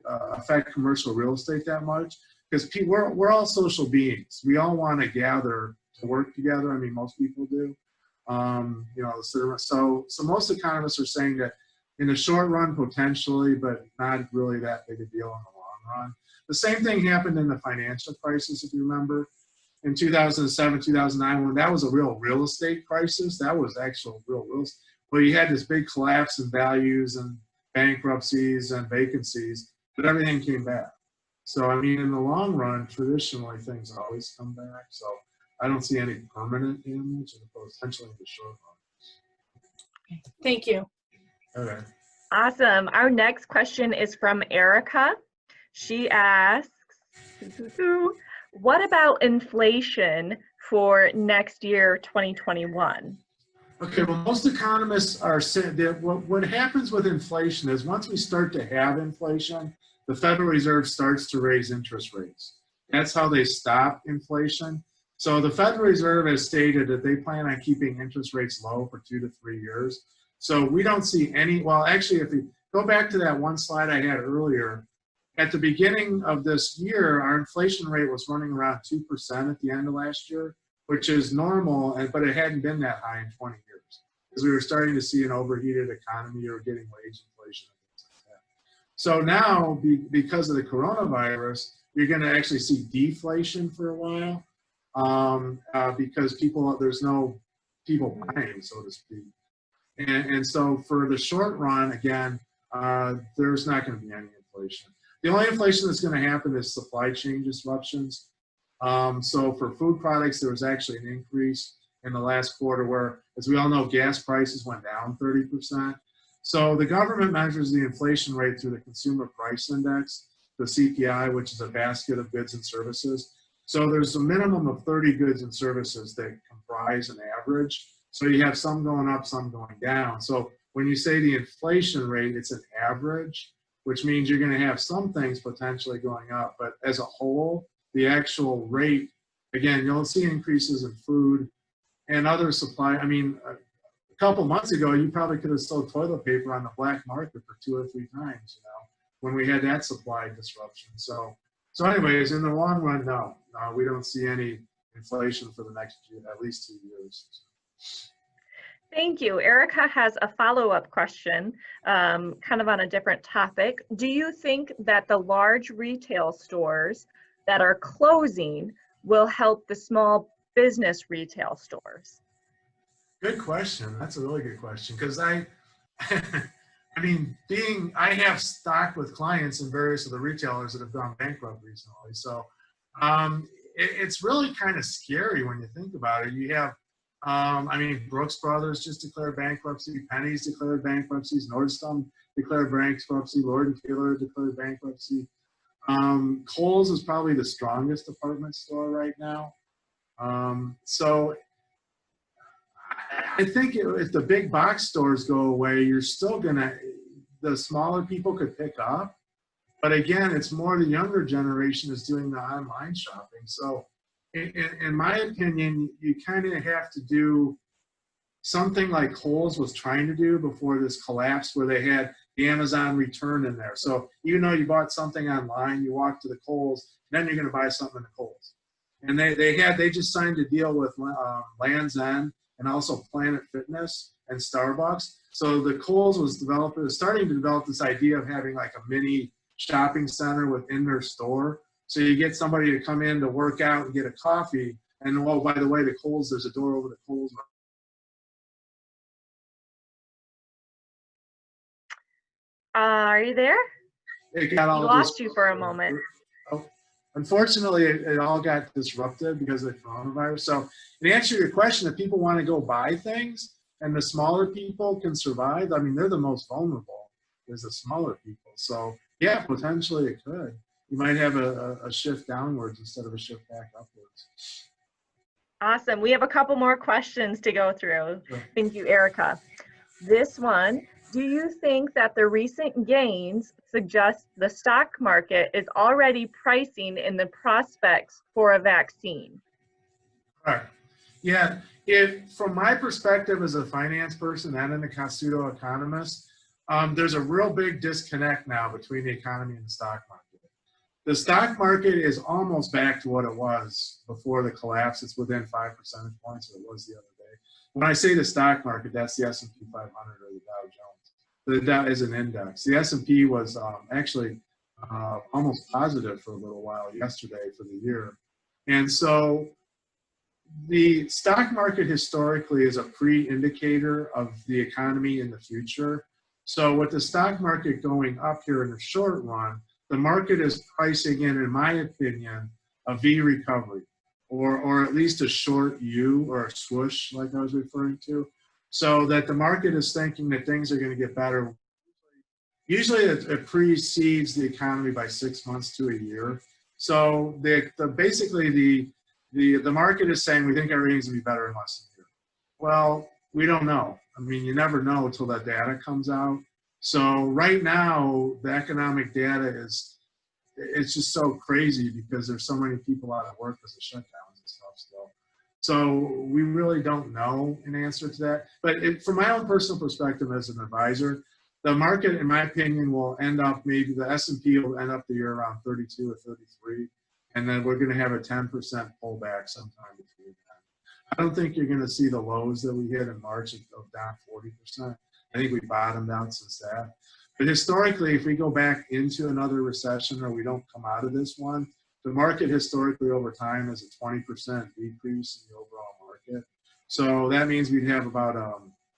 affect commercial real estate that much, because we're all social beings. We all want to gather to work together. I mean, most people do. You know, so most economists are saying that in the short run, potentially, but not really that big a deal in the long run. The same thing happened in the financial crisis, if you remember. In 2007, 2009, when that was a real estate crisis, that was actual real estate. Well, you had this big collapse in values and bankruptcies and vacancies, but everything came back. So, I mean, in the long run, traditionally, things always come back. So I don't see any permanent damage, and potentially in the short run. Thank you. Okay. Awesome. Our next question is from Erica. She asks, what about inflation for next year, 2021? Okay, well, most economists are saying that what happens with inflation is once we start to have inflation, the Federal Reserve starts to raise interest rates. That's how they stop inflation. So the Federal Reserve has stated that they plan on keeping interest rates low for 2 to 3 years. So we don't see any, well, actually, if you go back to that one slide I had earlier, at the beginning of this year, our inflation rate was running around 2% at the end of last year, which is normal, but it hadn't been that high in 20 years because we were starting to see an overheated economy or getting wage inflation and things like that. So now, because of the coronavirus, you're going to actually see deflation for a while because there's no people buying, so to speak. And so for the short run, again, there's not going to be any inflation. The only inflation that's going to happen is supply chain disruptions. So for food products, there was actually an increase in the last quarter where, as we all know, gas prices went down 30%. So the government measures the inflation rate through the Consumer Price Index, the CPI, which is a basket of goods and services. So there's a minimum of 30 goods and services that comprise an average. So you have some going up, some going down. So when you say the inflation rate, it's an average, which means you're going to have some things potentially going up. But as a whole, the actual rate, again, you'll see increases in food and other supply. I mean, a couple months ago, you probably could have sold toilet paper on the black market for 2 or 3 times, you know, when we had that supply disruption. So anyways, in the long run, no, we don't see any inflation for the next at least 2 years. Thank you. Erica has a follow-up question, kind of on a different topic. Do you think that the large retail stores that are closing will help the small business retail stores? Good question. That's a really good question, because I mean, I have stock with clients in various of the retailers that have gone bankrupt recently. So it's really kind of scary when you think about it. You have, I mean, Brooks Brothers just declared bankruptcy, Penny's declared bankruptcies, Nordstrom declared bankruptcy, Lord & Taylor declared bankruptcy. Kohl's is probably the strongest department store right now. So I think if the big box stores go away, you're still gonna, the smaller people could pick up. But again, it's more the younger generation is doing the online shopping. So in my opinion, you kind of have to do something like Kohl's was trying to do before this collapse, where they had the Amazon return in there. So even though you bought something online, you walk to the Kohl's, then you're going to buy something in the Kohl's. And they just signed a deal with Land's End and also Planet Fitness and Starbucks. So the Kohl's was starting to develop this idea of having like a mini shopping center within their store. So you get somebody to come in to work out and get a coffee. And oh, by the way, the Kohl's, there's a door over the Kohl's. Are you there? It got all lost you for a moment. Oh, unfortunately, it all got disrupted because of the coronavirus. So to answer your question, if people want to go buy things and the smaller people can survive, I mean, they're the most vulnerable, is the smaller people. So yeah, potentially it could. You might have a shift downwards instead of a shift back upwards. Awesome. We have a couple more questions to go through. Sure. Thank you, Erica. This one, do you think that the recent gains suggest the stock market is already pricing in the prospects for a vaccine? Right. Yeah. From my perspective as a finance person and a pseudo-economist, there's a real big disconnect now between the economy and the stock market. The stock market is almost back to what it was before the collapse. It's within 5 percentage points of what it was the other day. When I say the stock market, that's the S&P 500 or the Dow Jones. The Dow is an index. The S&P was actually almost positive for a little while yesterday for the year. And so the stock market historically is a pre-indicator of the economy in the future. So with the stock market going up here in the short run, the market is pricing in my opinion, a V recovery, or at least a short U or a swoosh like I was referring to. So that the market is thinking that things are going to get better. Usually it precedes the economy by 6 months to a year. So basically the market is saying we think everything's going to be better in less than a year. Well, we don't know. I mean, you never know until that data comes out. So right now, the economic data it's just so crazy because there's so many people out of work because of shutdowns and stuff still. So we really don't know an answer to that. But from my own personal perspective as an advisor, the market, in my opinion, will end up, maybe the S&P will end up the year around 32 or 33. And then we're going to have a 10% pullback sometime between that. I don't think you're going to see the lows that we hit in March of down 40%. I think we bottomed out since that. But historically, if we go back into another recession or we don't come out of this one, the market historically over time is a 20% decrease in the overall market. So that means we'd have about,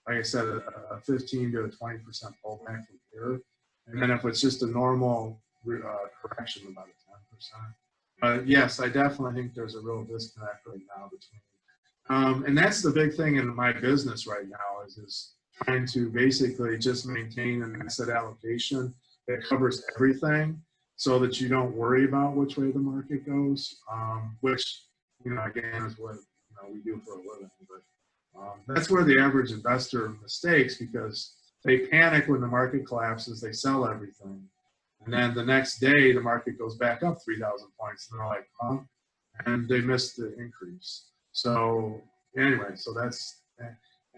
like I said, a 15 to a 20% pullback from here. And then if it's just a normal correction, about a 10%. But yes, I definitely think there's a real disconnect right now between, and that's the big thing in my business right now is trying to basically just maintain an asset allocation that covers everything so that you don't worry about which way the market goes, which, again, is what we do for a living. But that's where the average investor mistakes because they panic when the market collapses, they sell everything. And then the next day, the market goes back up 3,000 points. And they're like, huh? And they missed the increase. So anyway,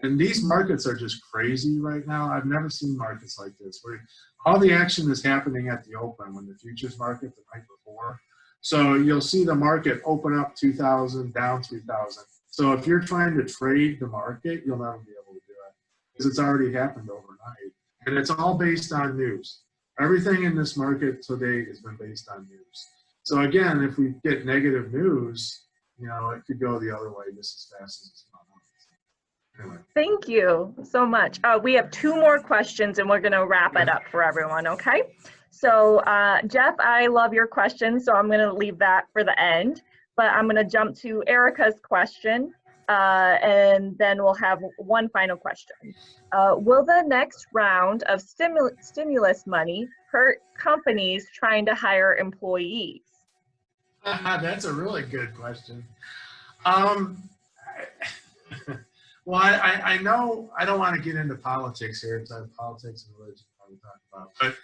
and these markets are just crazy right now. I've never seen markets like this where all the action is happening at the open when the futures market the night before. So you'll see the market open up 2,000, down 3,000. So if you're trying to trade the market, you'll never be able to do it because it's already happened overnight. And it's all based on news. Everything in this market today has been based on news. So again, if we get negative news, it could go the other way just as fast as it's gone up. Anyway. Thank you so much. We have 2 more questions and we're going to wrap it up for everyone, okay? So Jeff, I love your question, so I'm going to leave that for the end. But I'm going to jump to Erica's question. And then we'll have one final question. Will the next round of stimulus money hurt companies trying to hire employees? That's a really good question. Well, I know I don't want to get into politics here, because politics and religion we talk about, but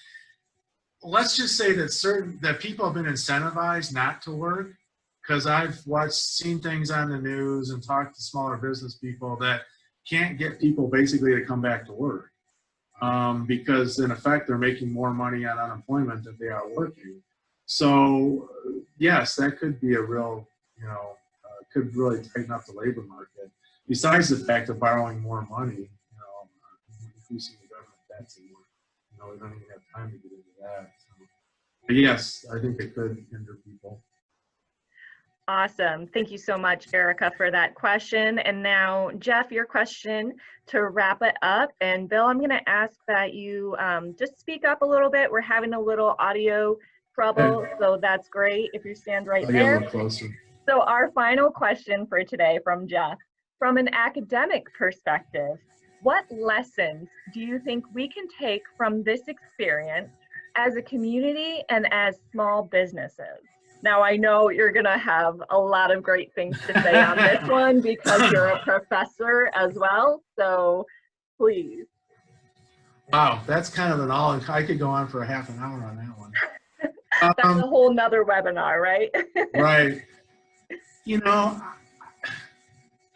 let's just say that people have been incentivized not to work, because I've seen things on the news and talked to smaller business people that can't get people basically to come back to work, because in effect they're making more money on unemployment than they are working. So yes, that could be a real, could really tighten up the labor market. Besides the fact of borrowing more money, increasing the government debts, and we don't even have time to get into that. So, but yes, I think it could hinder people. Awesome. Thank you so much, Erica, for that question. And now, Jeff, your question to wrap it up. And Bill, I'm going to ask that you just speak up a little bit. We're having a little audio trouble, so that's great if you stand right there. Get a little closer. So our final question for today from Jeff. From an academic perspective, what lessons do you think we can take from this experience as a community and as small businesses? Now, I know you're going to have a lot of great things to say on this one because you're a professor as well, so please. Wow, that's kind of an I could go on for a half an hour on that one. That's a whole nother webinar, right? Right.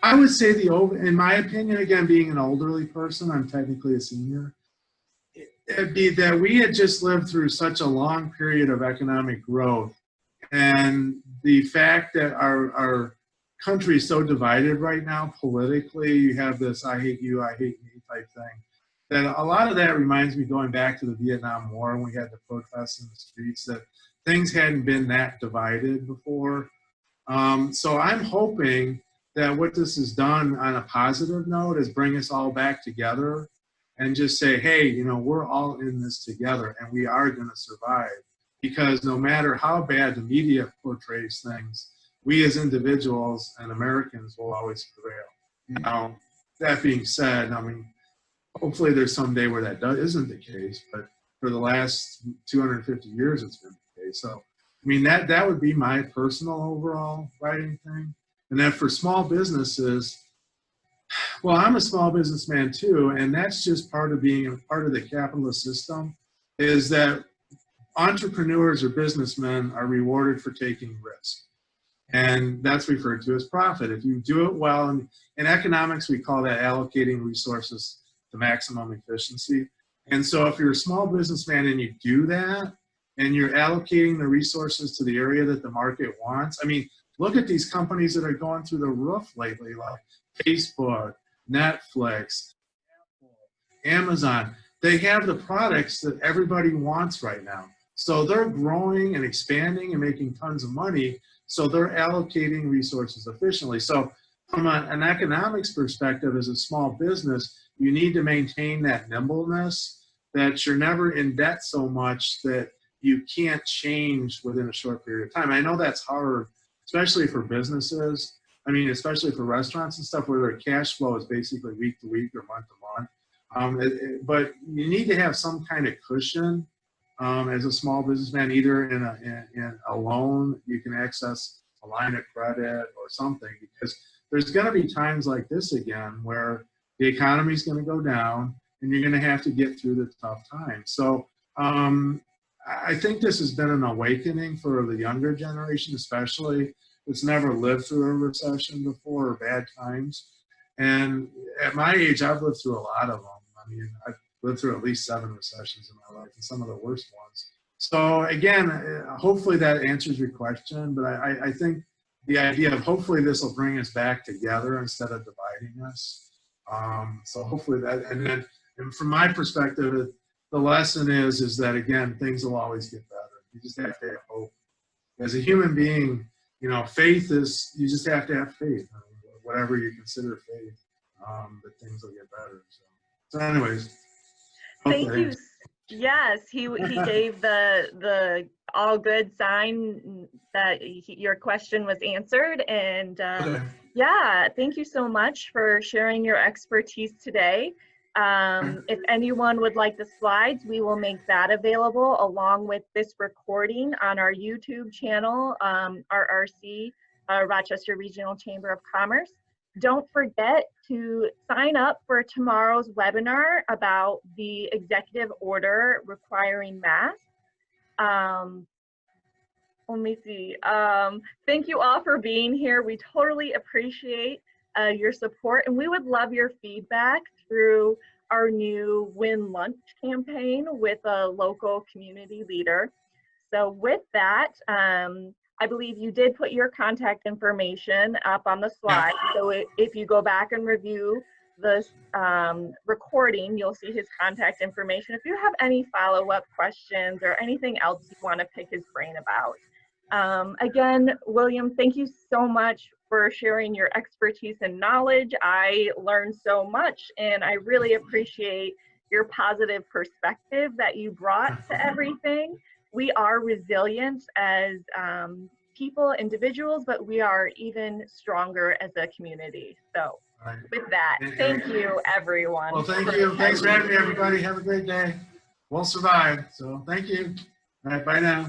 I would say in my opinion, again, being an elderly person, I'm technically a senior, it'd be that we had just lived through such a long period of economic growth, and the fact that our country is so divided right now politically, you have this I hate you, I hate me type thing, that a lot of that reminds me going back to the Vietnam War, when we had the protests in the streets, that things hadn't been that divided before. So I'm hoping that what this has done on a positive note is bring us all back together and just say, hey, we're all in this together and we are going to survive. Because no matter how bad the media portrays things, we as individuals and Americans will always prevail. Now, that being said, hopefully there's some day where that isn't the case, but for the last 250 years it's been the case. So, that would be my personal overall writing thing. And then for small businesses, well, I'm a small businessman too, and that's just part of being a part of the capitalist system, is that entrepreneurs or businessmen are rewarded for taking risk. And that's referred to as profit. If you do it well, and in economics, we call that allocating resources to maximum efficiency. And so if you're a small businessman and you do that, and you're allocating the resources to the area that the market wants, look at these companies that are going through the roof lately, like Facebook, Netflix, Apple, Amazon. They have the products that everybody wants right now. So they're growing and expanding and making tons of money. So they're allocating resources efficiently. So from an economics perspective, as a small business, you need to maintain that nimbleness, that you're never in debt so much that you can't change within a short period of time. I know that's hard, especially for businesses. Especially for restaurants and stuff where their cash flow is basically week to week or month to month. But you need to have some kind of cushion as a small businessman, either in a loan, you can access a line of credit or something, because there's going to be times like this again where the economy is going to go down and you're going to have to get through the tough times. So I think this has been an awakening for the younger generation, especially. It's never lived through a recession before or bad times. And at my age, I've lived through a lot of them. I've lived through at least 7 recessions in my life, and some of the worst ones. So again, hopefully that answers your question, but I think the idea of hopefully this will bring us back together instead of dividing us. So hopefully that, and from my perspective, the lesson is that, again, things will always get better. You just have to have hope. As a human being, faith is, you just have to have faith. Whatever you consider faith, that things will get better. So anyways. Yes, he gave the all good sign that your question was answered. And Okay. yeah, thank you so much for sharing your expertise today. If anyone would like the slides, we will make that available along with this recording on our YouTube channel, RRC, Rochester Regional Chamber of Commerce. Don't forget to sign up for tomorrow's webinar about the executive order requiring masks. Let me see. Thank you all for being here. We totally appreciate your support, and we would love your feedback through our new Win Lunch campaign with a local community leader. So with that, I believe you did put your contact information up on the slide. Yeah. So if you go back and review this recording, you'll see his contact information. If you have any follow-up questions or anything else you want to pick his brain about. Again, William, thank you so much for sharing your expertise and knowledge. I learned so much, and I really appreciate your positive perspective that you brought to everything. We are resilient as people, individuals, but we are even stronger as a community. So Right. with that, thank you, everyone. Well, thank you. Thanks for having me, everybody. Have a great day. We'll survive. So thank you. All right, bye now.